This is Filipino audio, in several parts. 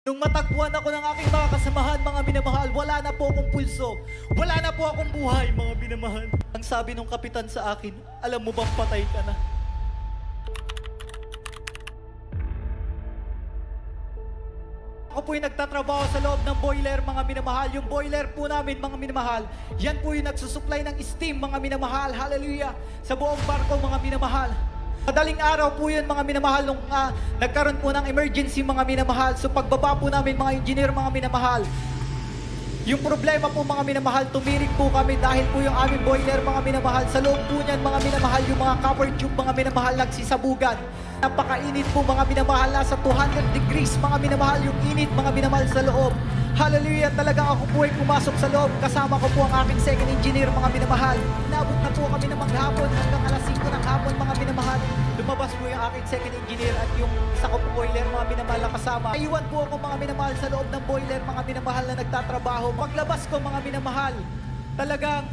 Nung matagpuan ako ng aking mga kasamahan, mga minamahal, wala na po akong pulso. Wala na po akong buhay, mga minamahal. Ang sabi ng kapitan sa akin, alam mo bang patay ka na? Ako po yung nagtatrabaho sa loob ng boiler, mga minamahal. Yung boiler po namin, mga minamahal, yan po yung nagsusupply ng steam, mga minamahal. Hallelujah! Sa buong barko, mga minamahal. Madaling araw po yun, mga minamahal, nung nagkaroon po ng emergency, mga minamahal. So pagbaba po namin, mga engineer, mga minamahal, yung problema po, mga minamahal, tumirik po kami dahil po yung aming boiler, mga minamahal, sa loob po niyan, mga minamahal, yung mga copper tube, mga minamahal, nagsisabugan. Napakainit po, mga minamahal, nasa 200 degrees, mga minamahal, yung init, mga minamahal, sa loob. Hallelujah, talagang ako po ay pumasok sa loob. Kasama ko po ang aking second engineer, mga minamahal. Inabot na po kami ng maghapon hanggang alas 5 ng hapon, mga minamahal. Lumabas po yung aking second engineer at yung isa ko po boiler, mga minamahal, na kasama. Iwan po ako, mga minamahal, sa loob ng boiler, mga minamahal, na nagtatrabaho. Paglabas ko, mga minamahal, talagang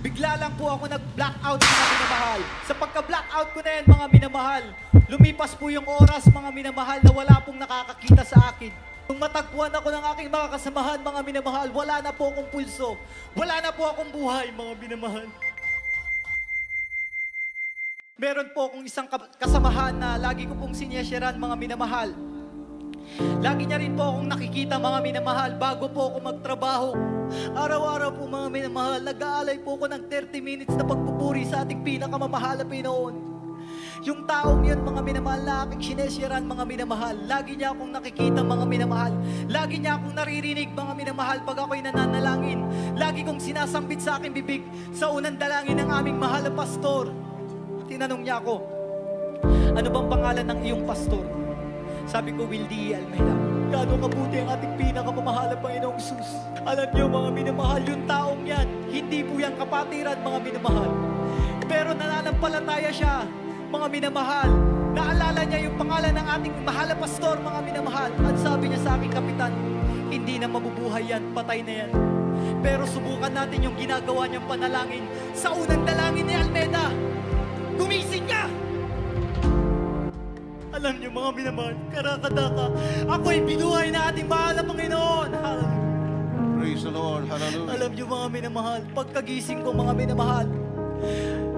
bigla lang po ako nag-blackout, mga minamahal. Sa pagka-blackout ko na yan, mga minamahal, lumipas po yung oras, mga minamahal, na wala pong nakakakita sa akin. Nung matagpuan ako ng aking mga kasamahan, mga minamahal, wala na po akong pulso. Wala na po akong buhay, mga minamahal. Meron po akong isang kasamahan na lagi ko pong sinyesyeran, mga minamahal. Lagi niya rin po akong nakikita, mga minamahal, bago po ako magtrabaho. Araw-araw po, mga minamahal, nag-aalay po ako ng 30 minutes na pagpupuri sa ating pinakamamahal na Pinoon. Yung taong yun, mga minamahal, na aking sinesyeran, mga minamahal, lagi niya akong nakikita, mga minamahal. Lagi niya akong naririnig, mga minamahal, pag ako'y nananalangin. Lagi kong sinasambit sa aking bibig sa unang dalangin ng aming mahal na pastor. Tinanong niya ako, ano bang pangalan ng iyong pastor? Sabi ko, Wildy Almeida. Gaano kabuti ang ating pinakamamahal na Panginoong Isus. Alam niyo, mga minamahal, yung taong yan, hindi po yan kapatiran, mga minamahal. Pero nananampalataya siya, mga minamahal. Naalala niya yung pangalan ng ating mahal na pastor, mga minamahal. At sabi niya sa aking kapitan, hindi na mabubuhay yan, patay na yan. Pero subukan natin yung ginagawa niyang panalangin. Sa unang dalangin ni Almeida, gumising ka! Alam niyo, mga minamahal, karakadaka, ako'y binuhay na ating mahal na Panginoon. Praise the Lord. Hallelujah. Alam niyo, mga minamahal, pagkagising ko, mga minamahal,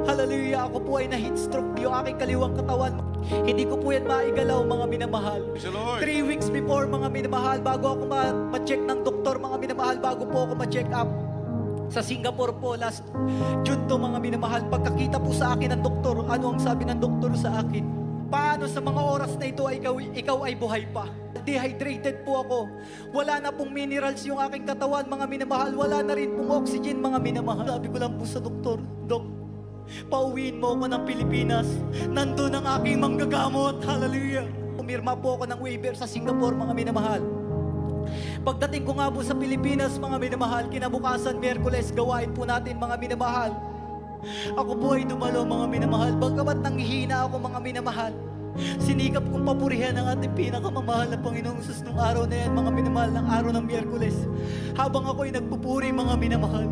hallelujah, ako po ay na-heat stroke yung aking kaliwang katawan. Hindi ko po yan maigalaw, mga minamahal. 3 weeks before, mga minamahal, bago ako ma-check ng doktor, mga minamahal, bago po ako ma-check up sa Singapore po, last June to, mga minamahal. Pagkakita po sa akin ng doktor, ano ang sabi ng doktor sa akin? Paano sa mga oras na ito ay ikaw ay buhay pa? Dehydrated po ako. Wala na pong minerals yung aking katawan, mga minamahal. Wala na rin pong oxygen, mga minamahal. Sabi ko lang po sa doktor, Dok, pauwiin mo ako ng Pilipinas. Nandun ang aking manggagamot. Hallelujah. Pumirma po ako ng waiver sa Singapore, mga minamahal. Pagdating ko nga po sa Pilipinas, mga minamahal, kinabukasan, Miyerkules, gawain po natin, mga minamahal. Ako po ay dumalo, mga minamahal. Bagamat nanghihina ako, mga minamahal, sinikap kong papurihan ang ating pinakamamahal na Panginoong Isus nung araw na yan, mga minamahal, ng araw ng Miyerkules. Habang ako'y nagpupuri, mga minamahal,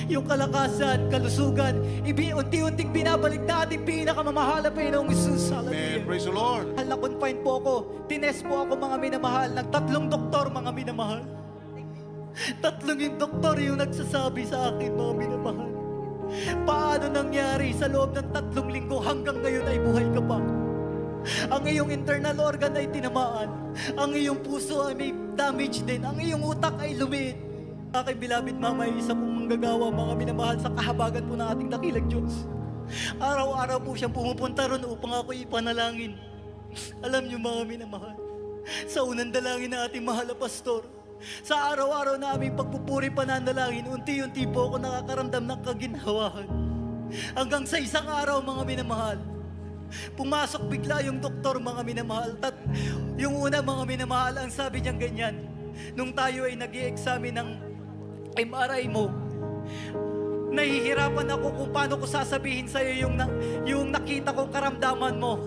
yung kalakasan, kalusugan, unti-unting binabalik na ating pinakamamahal na Panginoong Isus. Amen. Praise the Lord. Na-confine po ako. Tines po ako, mga minamahal. Nagtatlong doktor, mga minamahal. Tatlong yung doktor yung nagsasabi sa akin, mga minamahal. Paano nangyari sa loob ng 3 linggo hanggang ngayon ay buhay ka pa? Ang iyong internal organ ay tinamaan. Ang iyong puso ay may damage din. Ang iyong utak ay lumiit. Aking bilabid mama ay isa pong manggagawa, mga minamahal, sa kahabagan po ng ating dakilang Diyos. Araw-araw po siyang pumupunta ron upang ako ipanalangin. Alam niyo, mga minamahal, sa unang dalangin na ating mahal na pastor, sa araw-araw na aming pagpupuri pananalangin, unti-unti po ako nakakaramdam ng kaginhawahan. Hanggang sa isang araw, mga minamahal, pumasok bigla yung doktor, mga minamahal. Yung una, mga minamahal, ang sabi niyang ganyan, nung tayo ay nag-i-examine ng MRI mo, nahihirapan ako kung paano ko sasabihin sa'yo yung nakita kong karamdaman mo.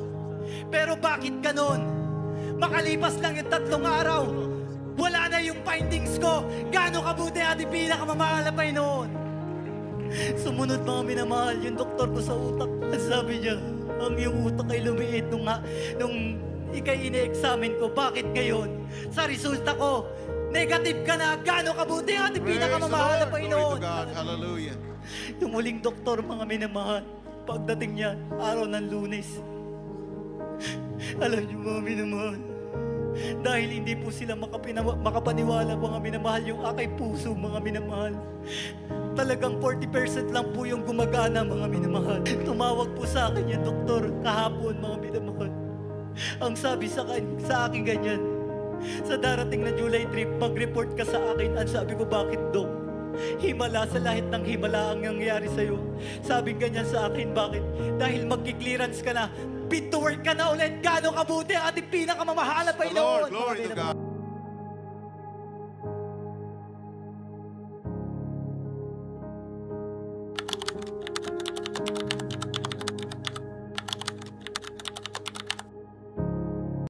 Pero bakit ganon? Makalipas lang yung 3 araw, wala na yung findings ko. Gaano kabuti ating pinakamamahal na Panginoon. Sumunod, mga minamahal, yung doktor ko sa utak. Sabi niya, ang iyong utak ay lumiit nung ikay ine-examine ko. Bakit ngayon? Sa resulta ko, negative ka na. Gaano kabuti ang ating Praise the pinakamamahal na Lord. Panginoon. Glory to God. Hallelujah. Yung muling doktor, mga minamahal, pagdating niya, araw ng Lunes, alam niyo mga minamahal, dahil hindi po sila makapaniwala mga minamahal, yung aking puso mga minamahal, talagang 40% lang po yung gumagana mga minamahal. Tumawag po sa akin yung doktor kahapon mga minamahal. Ang sabi sa akin ganyan, sa darating na July trip, mag-report ka sa akin. Ang sabi ko, bakit Dok? Himala sa lahat ng himala ang nangyayari sa'yo. Sabi ganyan sa akin, bakit? Dahil magki-clearance ka na, fit to work ka na ulit. Gaano kabuti ang ating pinakamamahal na The Panginoon. Lord, glory Mga to minamahal. God.